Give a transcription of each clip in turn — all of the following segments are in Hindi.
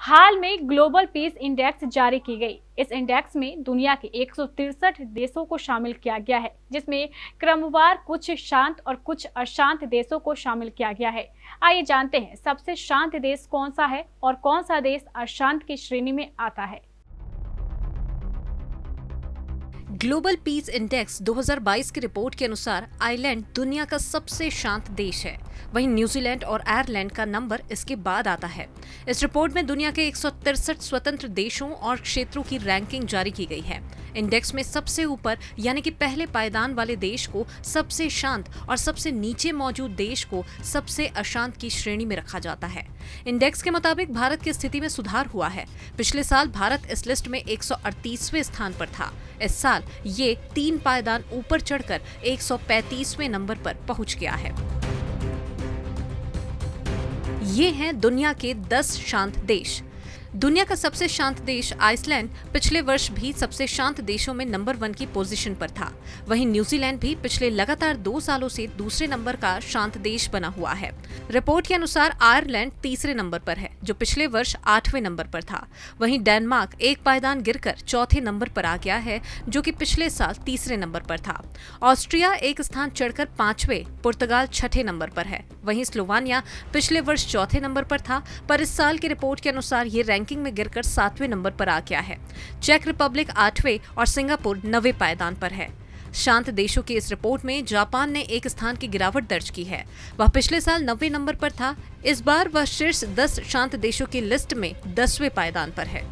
हाल में ग्लोबल पीस इंडेक्स जारी की गई। इस इंडेक्स में दुनिया के 163 देशों को शामिल किया गया है, जिसमें क्रमवार कुछ शांत और कुछ अशांत देशों को शामिल किया गया है। आइए जानते हैं सबसे शांत देश कौन सा है और कौन सा देश अशांत की श्रेणी में आता है। ग्लोबल पीस इंडेक्स 2022 की रिपोर्ट के अनुसार आइलैंड दुनिया का सबसे शांत देश है। वहीं न्यूजीलैंड और आयरलैंड का नंबर इसके बाद आता है। इस रिपोर्ट में दुनिया के 163 स्वतंत्र देशों और क्षेत्रों की रैंकिंग जारी की गई है। इंडेक्स में सबसे ऊपर यानी कि पहले पायदान वाले देश को सबसे शांत और सबसे नीचे मौजूद देश को सबसे अशांत की श्रेणी में रखा जाता है। इंडेक्स के मुताबिक भारत की स्थिति में सुधार हुआ है। पिछले साल भारत इस लिस्ट में 138वें स्थान पर था। इस साल ये 3 पायदान ऊपर चढ़कर 135वें नंबर पर पहुंच गया है। ये हैं दुनिया के 10 शांत देश। दुनिया का सबसे शांत देश आइसलैंड पिछले वर्ष भी सबसे शांत देशों में नंबर 1 की पोजीशन पर था। वहीं न्यूजीलैंड भी पिछले लगातार 2 सालों से दूसरे नंबर का शांत देश बना हुआ है। रिपोर्ट के अनुसार आयरलैंड तीसरे नंबर पर है, जो पिछले वर्ष 8वें नंबर पर था। वहीं डेनमार्क एक पायदान गिरकर चौथे नंबर पर आ गया है, जो कि पिछले साल तीसरे नंबर पर था। ऑस्ट्रिया एक स्थान चढ़कर 5वें, पुर्तगाल 6ठे नंबर पर है। वहीं स्लोवानिया पिछले वर्ष चौथे नंबर पर था, पर इस साल की रिपोर्ट के अनुसार ये रैंकिंग में गिरकर 7वें नंबर पर आ गया है। चेक रिपब्लिक 8वें और सिंगापुर 9वें पायदान पर है। शांत देशों की इस रिपोर्ट में जापान ने एक स्थान की गिरावट दर्ज की है। वह पिछले साल 9वें नंबर पर था। इस बार वह शीर्ष 10 शांत देशों की लिस्ट में 10वें पायदान पर है।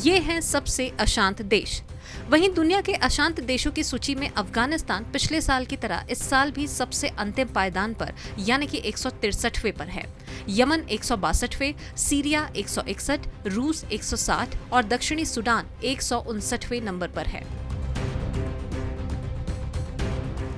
ये हैं सबसे अशांत देश। वहीं दुनिया के अशांत देशों की सूची में अफगानिस्तान पिछले साल की तरह इस साल भी सबसे अंतिम पायदान पर यानी कि 163वें पर है। यमन 162वें, सीरिया 161, रूस 160 और दक्षिणी सूडान 159वें नंबर पर है।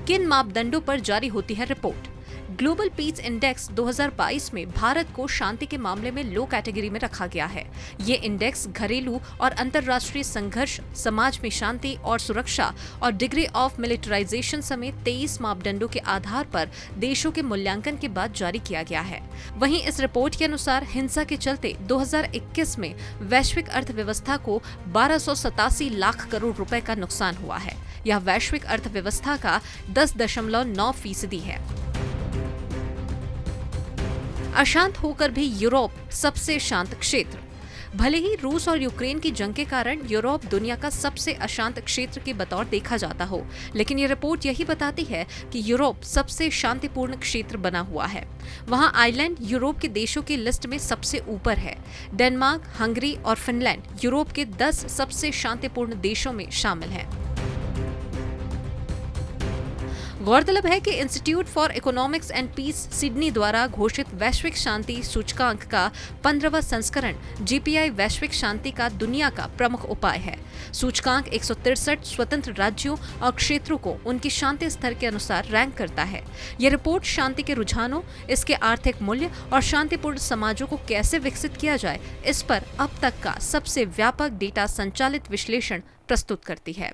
किन मापदंडों पर जारी होती है रिपोर्ट? ग्लोबल पीस इंडेक्स 2022 में भारत को शांति के मामले में लो कैटेगरी में रखा गया है। ये इंडेक्स घरेलू और अंतर्राष्ट्रीय संघर्ष, समाज में शांति और सुरक्षा और डिग्री ऑफ मिलिटराइजेशन समेत 23 मापदंडों के आधार पर देशों के मूल्यांकन के बाद जारी किया गया है। वहीं इस रिपोर्ट के अनुसार हिंसा के चलते 2021 में वैश्विक अर्थव्यवस्था को 1287 लाख करोड़ रुपए का नुकसान हुआ है। यह वैश्विक अर्थव्यवस्था का 10.9% है। अशांत होकर भी यूरोप सबसे शांत क्षेत्र। भले ही रूस और यूक्रेन की जंग के कारण यूरोप दुनिया का सबसे अशांत क्षेत्र के बतौर देखा जाता हो, लेकिन ये रिपोर्ट यही बताती है कि यूरोप सबसे शांतिपूर्ण क्षेत्र बना हुआ है। वहां आइलैंड यूरोप के देशों की लिस्ट में सबसे ऊपर है। डेनमार्क, हंगरी और फिनलैंड यूरोप के 10 सबसे शांतिपूर्ण देशों में शामिल हैं। गौरतलब है कि Institute for Economics and Peace Sydney द्वारा घोषित वैश्विक शांति सूचकांक का 15वां संस्करण जीपीआई वैश्विक शांति का दुनिया का प्रमुख उपाय है। सूचकांक 163 स्वतंत्र राज्यों और क्षेत्रों को उनकी शांति स्तर के अनुसार रैंक करता है। यह रिपोर्ट शांति के रुझानों, इसके आर्थिक मूल्य और शांतिपूर्ण समाजों को कैसे विकसित किया जाए, इस पर अब तक का सबसे व्यापक डेटा संचालित विश्लेषण प्रस्तुत करती है।